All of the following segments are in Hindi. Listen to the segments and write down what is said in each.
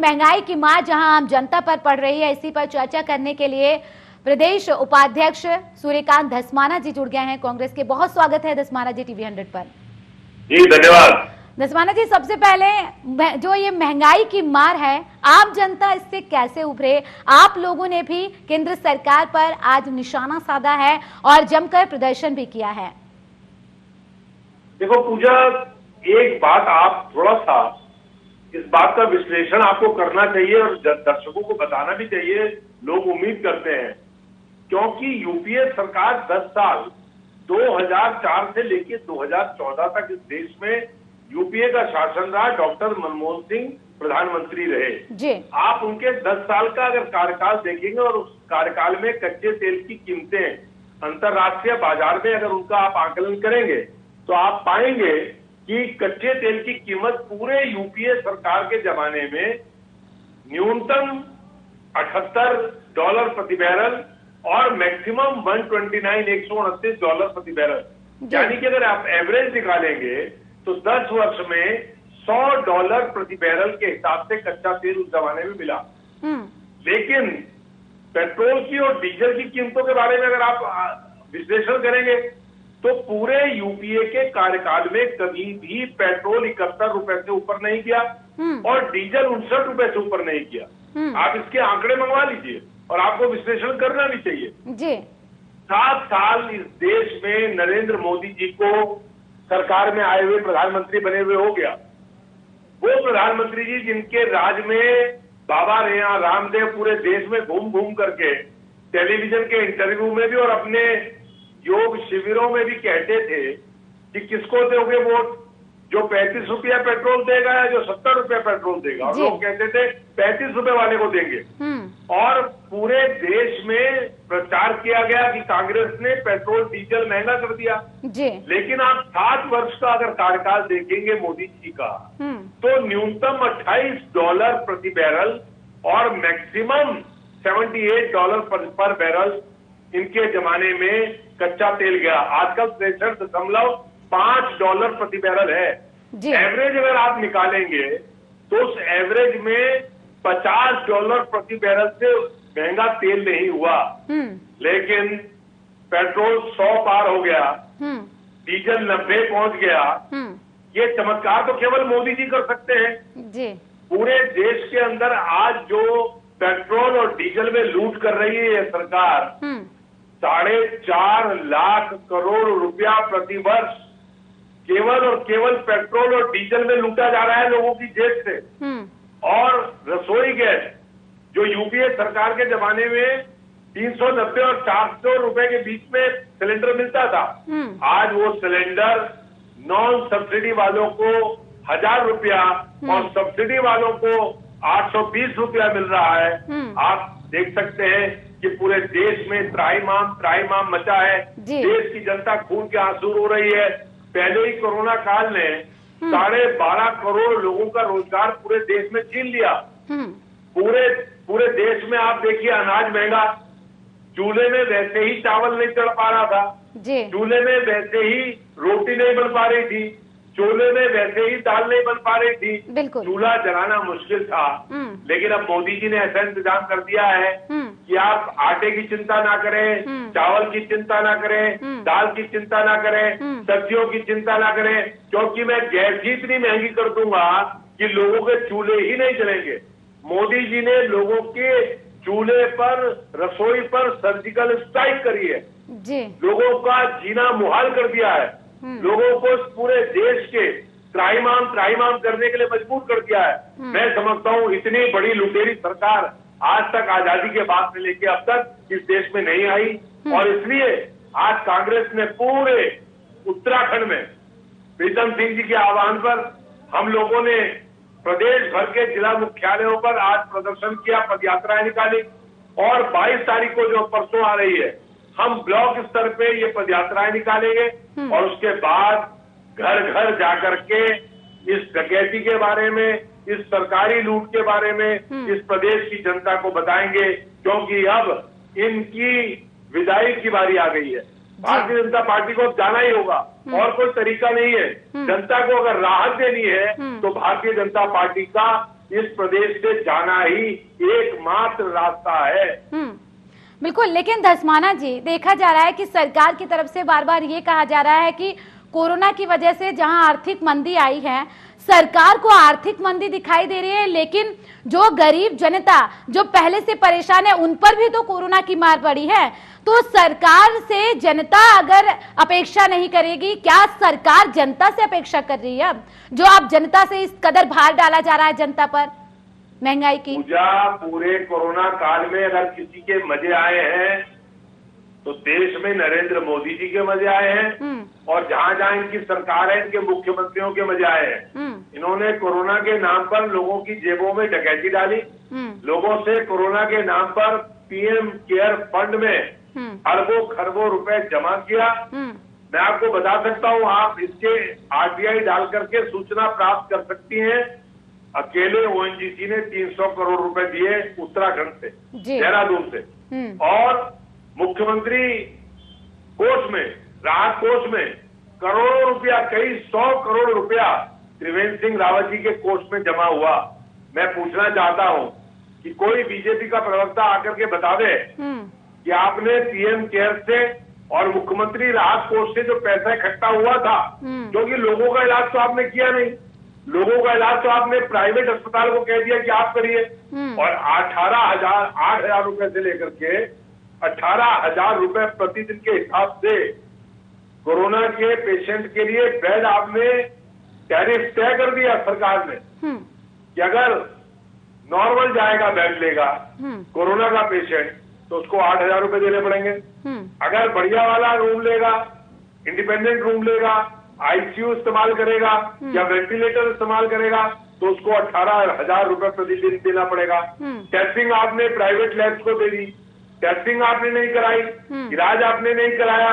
महंगाई की मार जहां आम जनता पर पड़ रही है, इसी पर चर्चा करने के लिए प्रदेश उपाध्यक्ष सूर्यकांत धस्माना जी जुड़ गए हैं कांग्रेस के। बहुत स्वागत है धस्माना जी टीवी 100 पर। जी धन्यवाद। धस्माना जी, सबसे पहले जो ये महंगाई की मार है, आम जनता इससे कैसे उभरे? आप लोगों ने भी केंद्र सरकार पर आज निशाना साधा है और जमकर प्रदर्शन भी किया है। देखो पूजा, एक बात आप थोड़ा सा इस बात का विश्लेषण आपको करना चाहिए और दर्शकों को बताना भी चाहिए। लोग उम्मीद करते हैं क्योंकि यूपीए सरकार 10 साल 2004 से लेकर 2014 तक इस देश में यूपीए का शासन रहा। डॉक्टर मनमोहन सिंह प्रधानमंत्री रहे जी। आप उनके 10 साल का अगर कार्यकाल देखेंगे और उस कार्यकाल में कच्चे तेल की कीमतें अंतर्राष्ट्रीय बाजार में अगर उनका आप आकलन करेंगे तो आप पाएंगे कि कच्चे तेल की कीमत पूरे यूपीए सरकार के जमाने में न्यूनतम $78 प्रति बैरल और मैक्सिमम $129 प्रति बैरल, यानी कि अगर आप एवरेज निकालेंगे तो 10 वर्ष में $100 प्रति बैरल के हिसाब से कच्चा तेल उस जमाने में मिला। लेकिन पेट्रोल की और डीजल की कीमतों के बारे में अगर आप विश्लेषण करेंगे तो पूरे यूपीए के कार्यकाल में कभी भी पेट्रोल 71 रुपए से ऊपर नहीं किया और डीजल 59 रुपए से ऊपर नहीं किया। आप इसके आंकड़े मंगवा लीजिए और आपको विश्लेषण करना भी चाहिए जी। 7 साल इस देश में नरेंद्र मोदी जी को सरकार में आए हुए प्रधानमंत्री बने हुए हो गया। वो प्रधानमंत्री जी जिनके राज में बाबा रामदेव पूरे देश में घूम घूम करके टेलीविजन के इंटरव्यू में भी और अपने योग शिविरों में भी कहते थे कि किसको दोगे वोट, जो 35 रुपया पेट्रोल देगा या जो 70 रुपया पेट्रोल देगा। और लोग कहते थे 35 रुपए वाले को देंगे। और पूरे देश में प्रचार किया गया कि कांग्रेस ने पेट्रोल डीजल महंगा कर दिया जी। लेकिन आप 7 वर्ष का अगर कार्यकाल देखेंगे मोदी जी का तो न्यूनतम $28 प्रति बैरल और मैक्सिमम $78 पर बैरल इनके जमाने में कच्चा तेल गया। आजकल 63.5 प्रति बैरल है। एवरेज अगर आप निकालेंगे तो उस एवरेज में $50 प्रति बैरल से महंगा तेल नहीं हुआ। लेकिन पेट्रोल 100 पार हो गया, डीजल 90 पहुंच गया। ये चमत्कार तो केवल मोदी जी कर सकते हैं जी। पूरे देश के अंदर आज जो पेट्रोल और डीजल में लूट कर रही है ये सरकार, 4.5 लाख करोड़ रुपया प्रति वर्ष केवल और केवल पेट्रोल और डीजल में लूटा जा रहा है लोगों की जेब से। और रसोई गैस जो यूपीए सरकार के जमाने में 390 और 400 रुपए के बीच में सिलेंडर मिलता था, आज वो सिलेंडर नॉन सब्सिडी वालों को 1000 रुपया और सब्सिडी वालों को 820 रुपया मिल रहा है। आप देख सकते हैं कि पूरे देश में त्राहिमाम मचा है। देश की जनता खून के आंसू रो रही है। पहले ही कोरोना काल ने 12.5 करोड़ लोगों का रोजगार पूरे देश में छीन लिया। पूरे देश में आप देखिए अनाज महंगा, चूल्हे में वैसे ही चावल नहीं चढ़ पा रहा था, चूल्हे में वैसे ही रोटी नहीं बन पा रही थी, चूल्हे में वैसे ही दाल नहीं बन पा रही थी, चूल्हा जलाना मुश्किल था। लेकिन अब मोदी जी ने ऐसा इंतजाम कर दिया है कि आप आटे की चिंता ना करें, चावल की चिंता ना करें, दाल की चिंता ना करें, सब्जियों की चिंता ना करें, क्योंकि मैं गैस ही इतनी महंगी कर दूंगा कि लोगों के चूल्हे ही नहीं जलेंगे। मोदी जी ने लोगों के चूल्हे पर, रसोई पर सर्जिकल स्ट्राइक करी है जी। लोगों का जीना मुहाल कर दिया है। लोगों को पूरे देश के त्राहिमाम करने के लिए मजबूर कर दिया है। मैं समझता हूँ इतनी बड़ी लुटेरी सरकार आज तक आजादी के बाद से लेकर अब तक इस देश में नहीं आई। और इसलिए आज कांग्रेस ने पूरे उत्तराखंड में प्रीतम सिंह जी के आह्वान पर हम लोगों ने प्रदेश भर के जिला मुख्यालयों पर आज प्रदर्शन किया, पदयात्राएं निकाली। और 22 तारीख को जो परसों आ रही है, हम ब्लॉक स्तर पे ये पदयात्राएं निकालेंगे और उसके बाद घर घर जाकर के इस डकैती के बारे में, इस सरकारी लूट के बारे में इस प्रदेश की जनता को बताएंगे, क्योंकि अब इनकी विदाई की बारी आ गई है। भारतीय जनता पार्टी को अब जाना ही होगा और कोई तरीका नहीं है। जनता को अगर राहत देनी है तो भारतीय जनता पार्टी का इस प्रदेश से जाना ही एकमात्र रास्ता है। बिल्कुल, लेकिन धस्माना जी, देखा जा रहा है कि सरकार की तरफ से बार बार ये कहा जा रहा है कि कोरोना की वजह से जहां आर्थिक मंदी आई है, सरकार को आर्थिक मंदी दिखाई दे रही है, लेकिन जो गरीब जनता जो पहले से परेशान है उन पर भी तो कोरोना की मार पड़ी है। तो सरकार से जनता अगर अपेक्षा नहीं करेगी, क्या सरकार जनता से अपेक्षा कर रही है? अब जो आप जनता से इस कदर भार डाला जा रहा है जनता पर महंगाई की। पूरे कोरोना काल में अगर किसी के मजे आए हैं तो देश में नरेंद्र मोदी जी के मजे आए हैं, और जहां जहां इनकी सरकार है इनके मुख्यमंत्रियों के मजे आए हैं। इन्होंने कोरोना के नाम पर लोगों की जेबों में डकैती डाली, लोगों से कोरोना के नाम पर पीएम केयर फंड में अरबों खरबों रुपए जमा किया। मैं आपको बता सकता हूं, आप इसके आरटीआई डाल करके सूचना प्राप्त कर सकती हैं। अकेले ओएनजीसी ने 300 करोड़ रुपए दिए उत्तराखंड से, देहरादून से, और मुख्यमंत्री कोष में, राहत कोष में करोड़ों रुपया, कई 100 करोड़ रुपया त्रिवेंद्र सिंह रावत जी के कोष में जमा हुआ। मैं पूछना चाहता हूं कि कोई बीजेपी का प्रवक्ता आकर के बता दे कि आपने पीएम केयर से और मुख्यमंत्री राहत कोष से जो पैसा इकट्ठा हुआ था, क्योंकि लोगों का इलाज तो आपने किया नहीं, लोगों का इलाज तो आपने प्राइवेट अस्पताल को कह दिया कि आप करिए, और 8,000 रुपए से लेकर के 18,000 रुपए प्रतिदिन के हिसाब से कोरोना के पेशेंट के लिए बेड आपने टैरिफ तय कर दिया सरकार ने कि अगर नॉर्मल जाएगा बेड लेगा कोरोना का पेशेंट तो उसको 8,000 रुपए देने पड़ेंगे। अगर बढ़िया वाला रूम लेगा, इंडिपेंडेंट रूम लेगा, आईसीयू इस्तेमाल करेगा या वेंटिलेटर इस्तेमाल करेगा तो उसको 18,000 रुपए प्रतिदिन देना पड़ेगा। टेस्टिंग आपने प्राइवेट लैब्स को दे दी, टेस्टिंग आपने नहीं कराई, इलाज आपने नहीं कराया,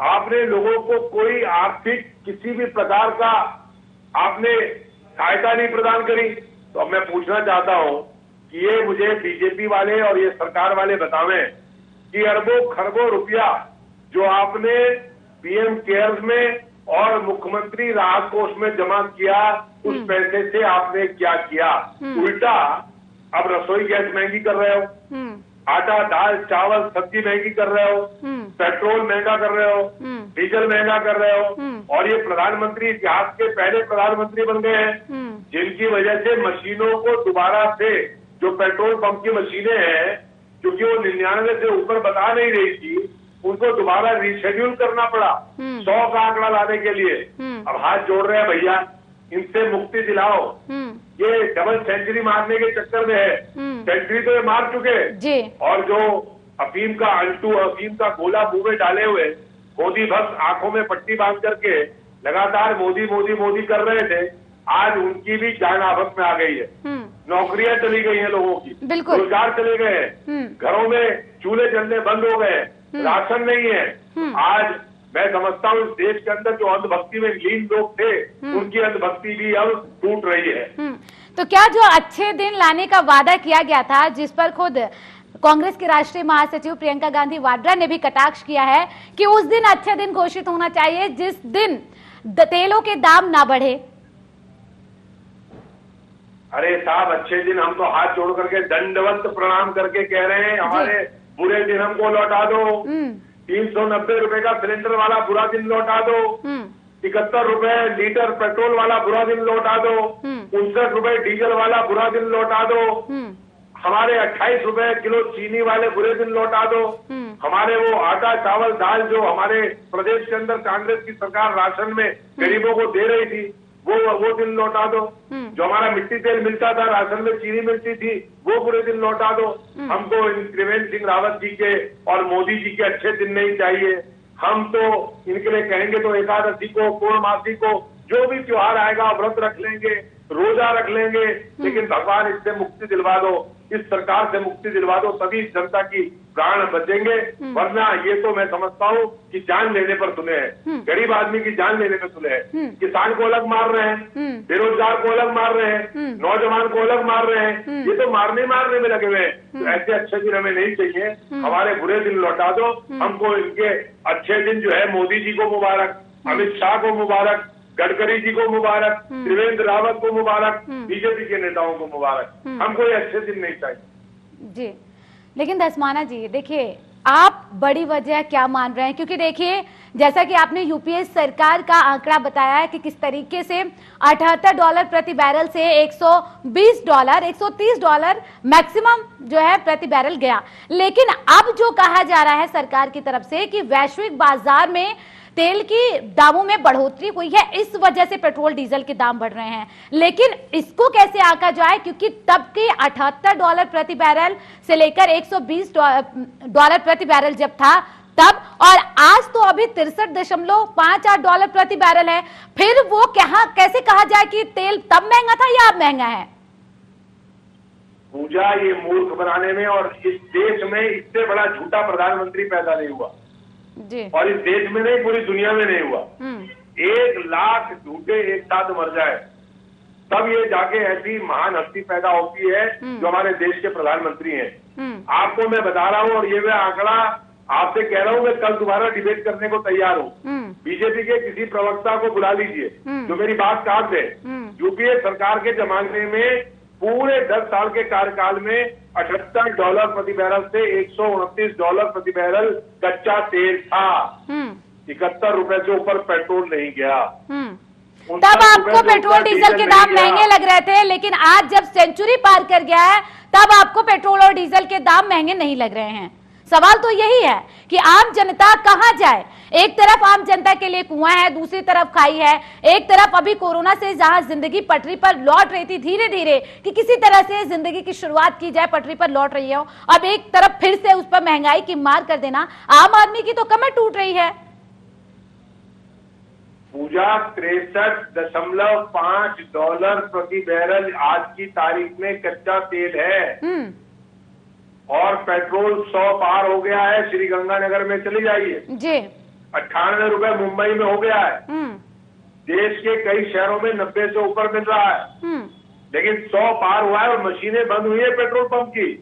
आपने लोगों को कोई आर्थिक किसी भी प्रकार का आपने सहायता नहीं प्रदान करी। तो अब मैं पूछना चाहता हूं कि ये मुझे बीजेपी वाले और ये सरकार वाले बतावें कि अरबों खरबों रुपया जो आपने पीएम केयर्स में और मुख्यमंत्री राहत कोष में जमा किया, उस पैसे से आपने क्या किया? उल्टा अब रसोई गैस महंगी कर रहे हो, आटा दाल चावल सब्जी महंगी कर रहे हो, पेट्रोल महंगा कर रहे हो, डीजल महंगा कर रहे हो, और ये प्रधानमंत्री इतिहास के पहले प्रधानमंत्री बन गए हैं जिनकी वजह से मशीनों को दोबारा से, जो पेट्रोल पंप की मशीनें हैं, क्योंकि वो 99 से ऊपर बता नहीं रही थी, उनको दोबारा रीशेड्यूल करना पड़ा 100 का आंकड़ा लाने के लिए। अब हाथ जोड़ रहे हैं भैया, इनसे मुक्ति दिलाओ। ये डबल सेंचुरी मारने के चक्कर में है, सेंचुरी तो ये मार चुके, और जो अफीम का अंटू, अफीम का गोला मुंह में डाले हुए मोदी भक्त आंखों में पट्टी बांध करके लगातार मोदी मोदी मोदी कर रहे थे, आज उनकी भी जान आफत में आ गई है। नौकरियां चली गई हैं लोगों की, रोजगार चले गए हैं, घरों में चूल्हे जलने बंद हो गए, राशन नहीं है। आज मैं समझता हूँ इस देश के अंदर जो अंधभक्ति में लीन लोग थे, उनकी अंधभक्ति भी अब टूट रही है। तो क्या जो अच्छे दिन लाने का वादा किया गया था, जिस पर खुद कांग्रेस की राष्ट्रीय महासचिव प्रियंका गांधी वाड्रा ने भी कटाक्ष किया है कि उस दिन अच्छे दिन घोषित होना चाहिए जिस दिन तेलों के दाम ना बढ़े? अरे साहब, अच्छे दिन हम तो हाथ जोड़ करके दंडवत प्रणाम करके कह रहे हैं, हमारे बुरे दिन हमको लौटा दो। 390 रुपए का सिलेंडर वाला बुरा दिन लौटा दो, 71 रुपए लीटर पेट्रोल वाला बुरा दिन लौटा दो, 59 रुपए डीजल वाला बुरा दिन लौटा दो, हमारे 28 रुपए किलो चीनी वाले बुरे दिन लौटा दो, हमारे वो आटा चावल दाल जो हमारे प्रदेश के अंदर कांग्रेस की सरकार राशन में गरीबों को दे रही थी वो दिन लौटा दो, जो हमारा मिट्टी तेल मिलता था, राशन में चीनी मिलती थी, वो पूरे दिन लौटा दो। हमको त्रिवेंद्र सिंह रावत जी के और मोदी जी के अच्छे दिन नहीं चाहिए। हम तो इनके लिए कहेंगे तो एकादशी को, पूर्णमासी को, जो भी त्योहार आएगा व्रत रख लेंगे, रोजा रख लेंगे, लेकिन भगवान इससे मुक्ति दिलवा दो, इस सरकार से मुक्ति दिलवा दो, तभी जनता की प्राण बचेंगे। वरना ये तो मैं समझता हूँ कि जान लेने पर तुले हैं, गरीब आदमी की जान लेने पर तुले हैं। किसान को अलग मार रहे हैं, बेरोजगार को अलग मार रहे हैं, नौजवान को अलग मार रहे हैं, ये तो मारने में लगे हुए हैं। तो ऐसे अच्छे दिन हमें नहीं चाहिए, हमारे बुरे दिन लौटा दो। हमको इनके अच्छे दिन जो है मोदी जी को मुबारक, अमित शाह को मुबारक, गडकरी जी को मुबारक, त्रिवेंद्र रावत को मुबारक, बीजेपी के नेताओं को मुबारक। हमको ये अच्छे दिन नहीं चाहिए जी। लेकिन धस्माना जी देखिए, आप बड़ी वजह क्या मान रहे हैं? क्योंकि देखिए, जैसा कि आपने यूपीए सरकार का आंकड़ा बताया है कि किस तरीके से $78 प्रति बैरल से $120, $130 मैक्सिमम जो है प्रति बैरल गया। लेकिन अब जो कहा जा रहा है सरकार की तरफ से कि वैश्विक बाजार में तेल की दामों में बढ़ोतरी हुई है, इस वजह से पेट्रोल डीजल के दाम बढ़ रहे हैं। लेकिन इसको कैसे आंका जाए, क्योंकि तब के $78 प्रति बैरल से लेकर $120 प्रति बैरल जब था तब, और आज तो अभी $63.58 प्रति बैरल है। फिर वो कैसे कहा जाए कि तेल तब महंगा था या अब महंगा है? पूजा, ये मूर्ख बनाने में, और इस देश में इससे बड़ा झूठा प्रधानमंत्री पैदा नहीं हुआ जी। और इस देश में नहीं, पूरी दुनिया में नहीं हुआ। 1 लाख झूठे एक साथ मर जाए तब ये जाके ऐसी महान हस्ती पैदा होती है जो हमारे देश के प्रधानमंत्री हैं। आपको मैं बता रहा हूँ, और ये मैं आंकड़ा आपसे कह रहा हूँ, मैं कल दोबारा डिबेट करने को तैयार हूँ। बीजेपी के किसी प्रवक्ता को बुला लीजिए जो मेरी बात काट दे। यूपीए सरकार के जमाने में पूरे 10 साल के कार्यकाल में $78 प्रति बैरल से $129 प्रति बैरल कच्चा तेल था। 71 रुपए से ऊपर पेट्रोल नहीं गया। तब आपको पेट्रोल डीजल के दाम महंगे लग रहे थे, लेकिन आज जब सेंचुरी पार कर गया है तब आपको पेट्रोल और डीजल के दाम महंगे नहीं लग रहे हैं। सवाल तो यही है कि आम जनता कहां जाए? एक तरफ आम जनता के लिए कुआं है, दूसरी तरफ खाई है। एक तरफ अभी कोरोना से जहां जिंदगी पटरी पर लौट रही थी, धीरे धीरे कि किसी तरह से जिंदगी की शुरुआत की जाए, पटरी पर लौट रही है, अब एक तरफ फिर से उस पर महंगाई की मार कर देना, आम आदमी की तो कमर टूट रही है। पूजा, $63.5 प्रति बैरल आज की तारीख में कच्चा तेल है और पेट्रोल 100 पार हो गया है। श्रीगंगानगर में चली जाइए जी, 98 रुपए मुंबई में हो गया है। देश के कई शहरों में 90 से ऊपर मिल रहा है, लेकिन 100 पार हुआ है और मशीनें बंद हुई है पेट्रोल पंप की।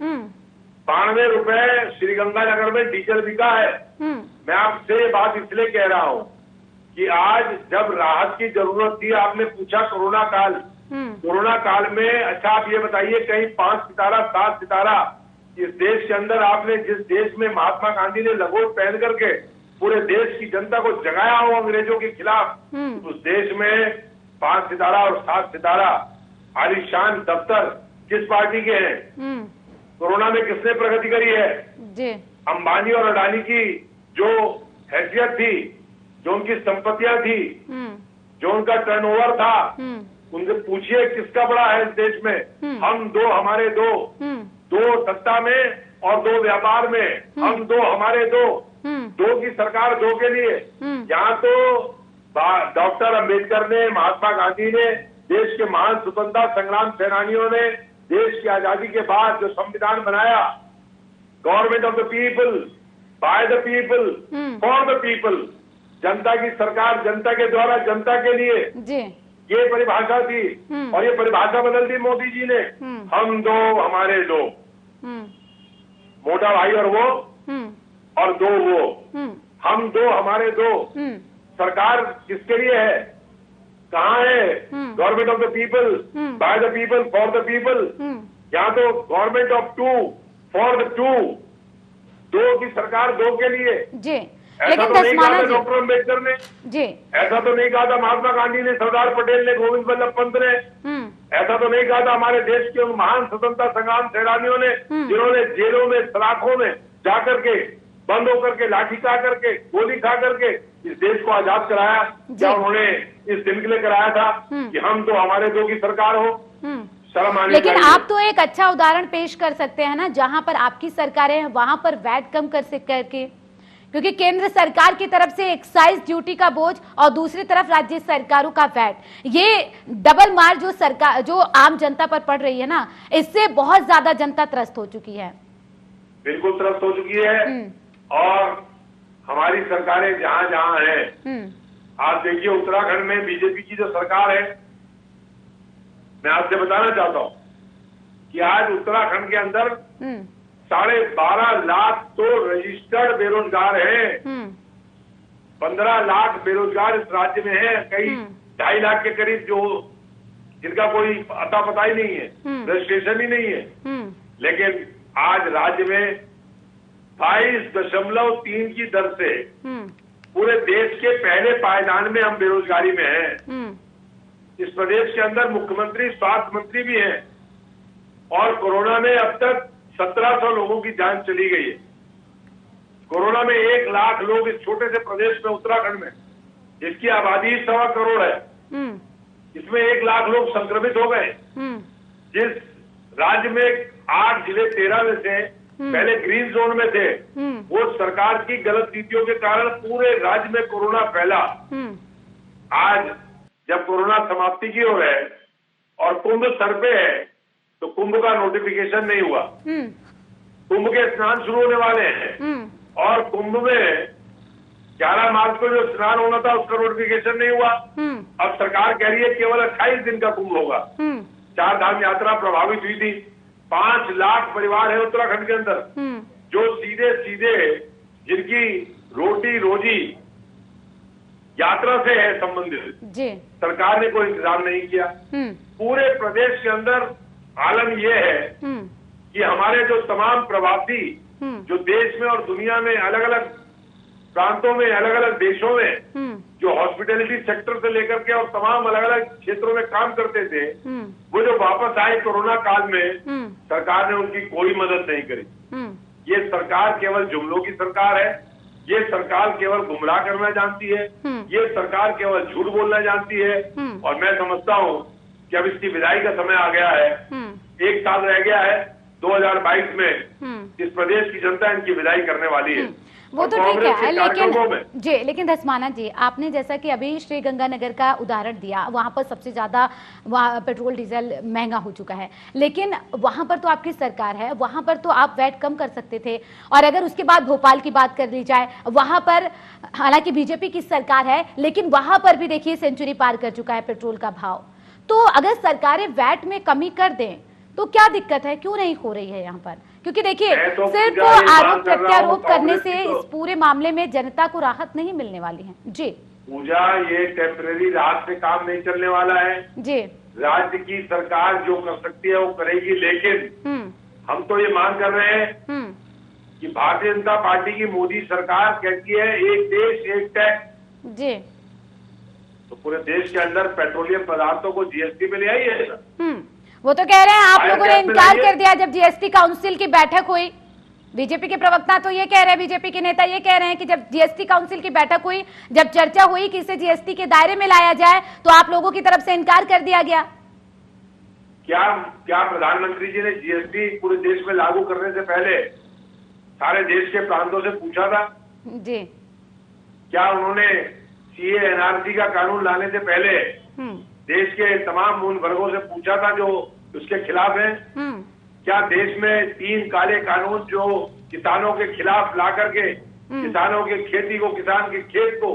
92 रुपए श्रीगंगानगर में डीजल बिका है। मैं आपसे ये बात इसलिए कह रहा हूँ कि आज जब राहत की जरूरत थी, आपने पूछा कोरोना काल, कोरोना काल में, अच्छा आप ये बताइए, कहीं 5 सितारा 7 सितारा इस देश के अंदर आपने, जिस देश में महात्मा गांधी ने लंगोट पहन करके पूरे देश की जनता को जगाया हो अंग्रेजों के खिलाफ, उस देश में 5 सितारा और 7 सितारा आलीशान दफ्तर किस पार्टी के हैं? कोरोना में किसने प्रगति करी है? अंबानी और अडानी की जो हैसियत थी, जो उनकी संपत्तियां थी, जो उनका टर्नओवर था, उनसे पूछिए किसका बड़ा है इस देश में? हम दो हमारे दो, दो सत्ता में और 2 व्यापार में, हम दो हमारे दो, दो की सरकार दो के लिए। यहाँ तो डॉक्टर अंबेडकर ने, महात्मा गांधी ने, देश के महान स्वतंत्रता संग्राम सेनानियों ने देश की आजादी के बाद जो संविधान बनाया, government of the people, by the people, for the people, जनता की सरकार, जनता के द्वारा, जनता के लिए, ये परिभाषा थी। और ये परिभाषा बदल दी मोदी जी ने। हम दो हमारे दो, मोटा भाई और वो और दो वो, हम दो हमारे दो। सरकार किसके लिए है? कहाँ है? Government of the people, by the people, for the people. यहाँ तो गवर्नमेंट ऑफ 2 फॉर द 2, दो की सरकार दो के लिए। ऐसा तो नहीं कहा था डॉक्टर अम्बेडकर ने जी, ऐसा तो नहीं कहा था महात्मा गांधी ने, सरदार पटेल ने, गोविंद वल्लभ पंत ने, ऐसा तो नहीं कहा था हमारे देश के उन महान स्वतंत्रता संग्राम सेनानियों ने, जिन्होंने जेलों में, सलाखों में जाकर के, बंद होकर के, लाठी खा करके, गोली खा करके इस देश को आजाद कराया। क्या उन्होंने इस दिन के लिए कराया था कि हम तो हमारे दो की सरकार हो? शर्म आनी चाहिए। लेकिन आप तो एक अच्छा उदाहरण पेश कर सकते हैं ना, जहां पर आपकी सरकारें हैं वहां पर वैट कम करके, क्योंकि केंद्र सरकार की तरफ से एक्साइज ड्यूटी का बोझ और दूसरी तरफ राज्य सरकारों का वैट, ये डबल मार जो सरकार, जो आम जनता पर पड़ रही है ना, इससे बहुत ज्यादा जनता त्रस्त हो चुकी है। बिल्कुल त्रस्त हो चुकी है। और हमारी सरकारें जहां जहां हैं, आप देखिए उत्तराखंड में बीजेपी की जो सरकार है, मैं आपसे बताना चाहता हूं कि आज उत्तराखंड के अंदर 12.5 लाख तो रजिस्टर्ड बेरोजगार हैं। 15 लाख बेरोजगार इस राज्य में हैं। कई 2.5 लाख के करीब जो जिनका कोई अता पता ही नहीं है, रजिस्ट्रेशन ही नहीं है। लेकिन आज राज्य में 22.3 की दर से पूरे देश के पहले पायदान में हम बेरोजगारी में हैं। इस प्रदेश के अंदर मुख्यमंत्री, स्वास्थ्य मंत्री भी हैं और कोरोना में अब तक 1700 लोगों की जान चली गई है। कोरोना में 1 लाख लोग इस छोटे से प्रदेश में, उत्तराखंड में, जिसकी आबादी 1.25 करोड़ है, इसमें 1 लाख लोग संक्रमित हो गए। जिस राज्य में 8 जिले 13 में से पहले ग्रीन जोन में थे, वो सरकार की गलत नीतियों के कारण पूरे राज्य में कोरोना फैला। आज जब कोरोना समाप्ति की ओर है और कुंभ सर पे है, तो कुंभ का नोटिफिकेशन नहीं हुआ। कुंभ के स्नान शुरू होने वाले हैं और कुंभ में 11 मार्च को जो स्नान होना था उसका नोटिफिकेशन नहीं हुआ। अब सरकार कह रही है केवल 28 दिन का कुंभ होगा। 4 धाम यात्रा प्रभावित हुई थी। 5 लाख परिवार है उत्तराखंड के अंदर जो सीधे सीधे जिनकी रोटी रोजी यात्रा से है संबंधित, सरकार ने कोई इंतजाम नहीं किया। पूरे प्रदेश के अंदर आलम यह है कि हमारे जो तमाम प्रवासी जो देश में और दुनिया में अलग अलग प्रांतों में, अलग अलग देशों में जो हॉस्पिटैलिटी सेक्टर से लेकर के और तमाम अलग अलग क्षेत्रों में काम करते थे, वो जो वापस आए कोरोना काल में, सरकार ने उनकी कोई मदद नहीं करी। ये सरकार केवल जुमलों की सरकार है। ये सरकार केवल गुमराह करना जानती है। ये सरकार केवल झूठ बोलना जानती है। और मैं समझता हूँ कि अब इसकी विदाई का समय आ गया है। 1 साल रह गया है। 2022 में इस प्रदेश की जनता इनकी विदाई करने वाली है। वो तो ठीक है, लेकिन धस्माना जी, आपने जैसा कि अभी श्री गंगानगर का उदाहरण दिया, वहां पर सबसे ज्यादा वहाँ पेट्रोल डीजल महंगा हो चुका है, लेकिन वहां पर तो आपकी सरकार है, वहां पर तो आप वैट कम कर सकते थे। और अगर उसके बाद भोपाल की बात कर ली जाए, वहां पर हालांकि बीजेपी की सरकार है, लेकिन वहां पर भी देखिए सेंचुरी पार कर चुका है पेट्रोल का भाव। तो अगर सरकारें वैट में कमी कर दें तो क्या दिक्कत है, क्यों नहीं हो रही है यहाँ पर? क्योंकि देखिए सिर्फ आरोप प्रत्यारोप करने से इस पूरे मामले में जनता को राहत नहीं मिलने वाली है। जी पूजा, ये टेम्परेरी राहत से काम नहीं चलने वाला है जी। राज्य की सरकार जो कर सकती है वो करेगी, लेकिन हम तो ये मांग कर रहे हैं कि भारतीय जनता पार्टी की मोदी सरकार कहती है एक देश एक टैक्स जी, तो पूरे देश के अंदर पेट्रोलियम पदार्थों को जीएसटी पे ले आई है। वो तो कह रहे हैं, आप लोगों ने इनकार कर दिया जब जीएसटी काउंसिल की बैठक हुई। बीजेपी के प्रवक्ता तो ये कह रहे हैं, बीजेपी के नेता ये कह रहे हैं कि जब जीएसटी काउंसिल की बैठक हुई, जब चर्चा हुई कि इसे जीएसटी के दायरे में लाया जाए, तो आप लोगों की तरफ से इनकार कर दिया गया। क्या प्रधानमंत्री जी ने जीएसटी पूरे देश में लागू करने से पहले सारे देश के प्रांतों से पूछा था जी? क्या उन्होंने सीए एनआरसी का कानून लाने से पहले देश के तमाम मूल वर्गों से पूछा था जो उसके खिलाफ है? क्या देश में 3 काले कानून जो किसानों के खिलाफ ला करके किसानों के खेती को, किसान के खेत को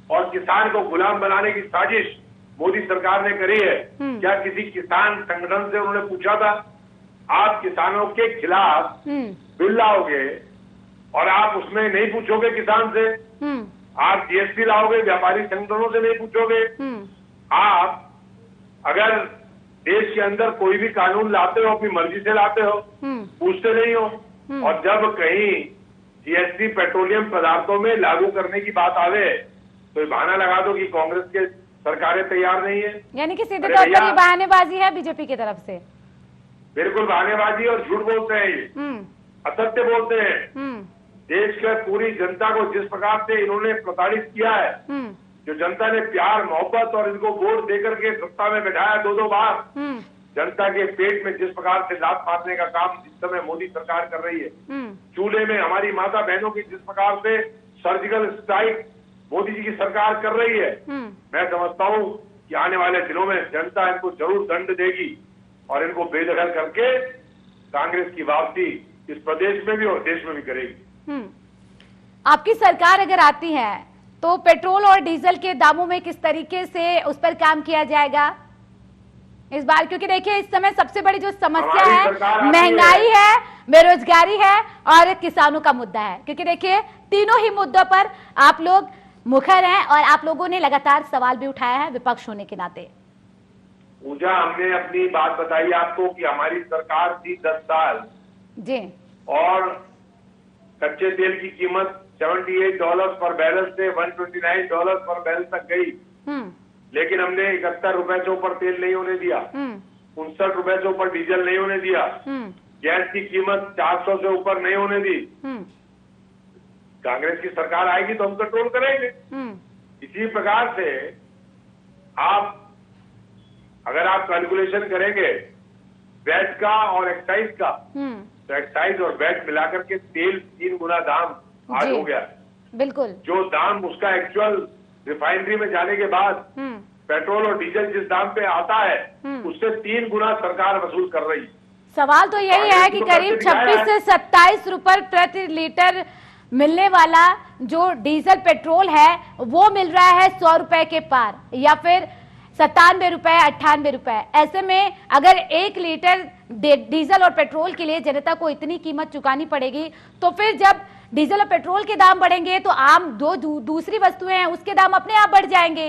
और किसान को गुलाम बनाने की साजिश मोदी सरकार ने करी है, क्या किसी किसान संगठन से उन्होंने पूछा था? आप किसानों के खिलाफ बिल लाओगे और आप उसमें नहीं पूछोगे किसान से, आप जीएसटी लाओगे, व्यापारी संगठनों से नहीं पूछोगे, आप अगर देश के अंदर कोई भी कानून लाते हो अपनी मर्जी से लाते हो, पूछते नहीं हो। और जब कहीं जीएसटी पेट्रोलियम पदार्थों में लागू करने की बात आवे तो बहाना लगा दो कि कांग्रेस के सरकारें तैयार नहीं है। यानी कि सीधे तौर पर ये बहानेबाजी है बीजेपी की तरफ से। बिल्कुल बहानेबाजी और झूठ बोलते हैं, ये असत्य बोलते हैं। देश के पूरी जनता को जिस प्रकार से इन्होंने प्रताड़ित किया है, जो जनता ने प्यार मोहब्बत और इनको वोट देकर के सत्ता में बैठाया 2-2 बार, जनता के पेट में जिस प्रकार से लात मारने का काम इस समय मोदी सरकार कर रही है, चूल्हे में हमारी माता बहनों की जिस प्रकार से सर्जिकल स्ट्राइक मोदी जी की सरकार कर रही है, मैं समझता हूँ कि आने वाले दिनों में जनता इनको जरूर दंड देगी और इनको बेदखल करके कांग्रेस की वापसी इस प्रदेश में भी और देश में भी करेगी। आपकी सरकार अगर आती है तो पेट्रोल और डीजल के दामों में किस तरीके से उस पर काम किया जाएगा इस बार? क्योंकि देखिए इस समय सबसे बड़ी जो समस्या है महंगाई है, बेरोजगारी है और किसानों का मुद्दा है। क्योंकि देखिए तीनों ही मुद्दों पर आप लोग मुखर हैं और आप लोगों ने लगातार सवाल भी उठाया है विपक्ष होने के नाते। पूजा, हमने अपनी बात बताई आपको कि हमारी सरकार थी 10 साल जी, और कच्चे तेल की कीमत $78 पर बैरल से $129 पर बैरल तक गई, लेकिन हमने 71 रुपए से ऊपर तेल नहीं होने दिया, 59 रुपए से ऊपर डीजल नहीं होने दिया, गैस की कीमत 400 से ऊपर नहीं होने दी। कांग्रेस की सरकार आएगी तो हम कंट्रोल करेंगे। इसी प्रकार से आप अगर आप कैलकुलेशन करेंगे वैट का और एक्साइज का, तो एक्साइज और वैट मिलाकर के तेल 3 गुना दाम आज हो गया। बिल्कुल, जो दाम उसका एक्चुअल रिफाइनरी में जाने के बाद पेट्रोल और डीजल जिस दाम पे आता है उससे 3 गुना सरकार वसूल कर रही है। सवाल तो यही है कि करीब 26 से 27 रुपए प्रति लीटर मिलने वाला जो डीजल पेट्रोल है वो मिल रहा है 100 रुपए के पार, या फिर 97 रुपए, 98 रुपए। ऐसे में अगर 1 लीटर डीजल और पेट्रोल के लिए जनता को इतनी कीमत चुकानी पड़ेगी, तो फिर जब डीजल और पेट्रोल के दाम बढ़ेंगे तो आम दूसरी वस्तुएं हैं उसके दाम अपने आप बढ़ जाएंगे।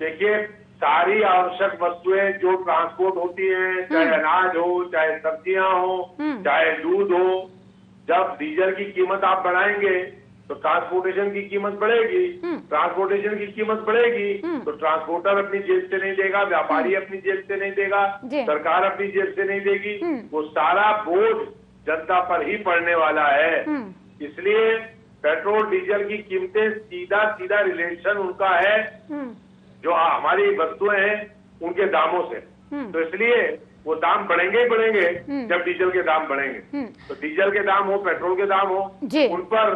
देखिए, सारी आवश्यक वस्तुएं जो ट्रांसपोर्ट होती हैं, चाहे अनाज हो, चाहे सब्जियां हो, चाहे दूध हो, जब डीजल की कीमत आप बढ़ाएंगे तो ट्रांसपोर्टेशन की कीमत बढ़ेगी, ट्रांसपोर्टेशन की कीमत बढ़ेगी तो ट्रांसपोर्टर अपनी जेब से नहीं देगा, व्यापारी अपनी जेब से नहीं देगा, सरकार अपनी जेब से नहीं देगी, वो सारा बोझ जनता पर ही पड़ने वाला है। इसलिए पेट्रोल डीजल की कीमतें सीधा रिलेशन उनका है जो हमारी वस्तुएं हैं उनके दामों से, तो इसलिए वो दाम बढ़ेंगे ही बढ़ेंगे जब डीजल के दाम बढ़ेंगे। तो डीजल के दाम हो, पेट्रोल के दाम हो, उन पर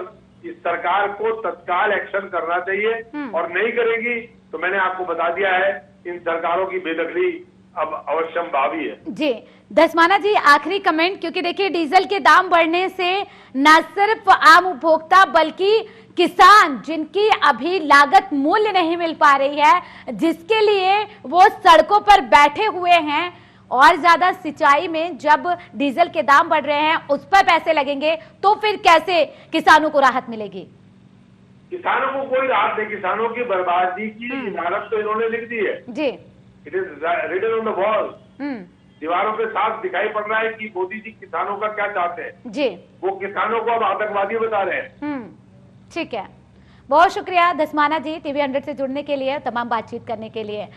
इस सरकार को तत्काल एक्शन करना चाहिए, और नहीं करेगी तो मैंने आपको बता दिया है इन सरकारों की बेदखली अब अवश्यम भावी है। जी धस्माना जी, आखिरी कमेंट, क्योंकि देखिए डीजल के दाम बढ़ने से न सिर्फ आम उपभोक्ता बल्कि किसान जिनकी अभी लागत मूल्य नहीं मिल पा रही है, जिसके लिए वो सड़कों पर बैठे हुए हैं, और ज्यादा सिंचाई में जब डीजल के दाम बढ़ रहे हैं उस पर पैसे लगेंगे तो फिर कैसे किसानों को राहत मिलेगी? किसानों को कोई राहत नहीं, किसानों की बर्बादी की इजाजत तो इन्होंने लिख दी है जी, it is written on the wall. दीवारों पे साफ दिखाई पड़ रहा है कि मोदी जी किसानों का क्या चाहते हैं जी, वो किसानों को अब आतंकवादी बता रहे हैं। ठीक है, बहुत शुक्रिया धस्माना जी टीवी 100 से जुड़ने के लिए, तमाम बातचीत करने के लिए।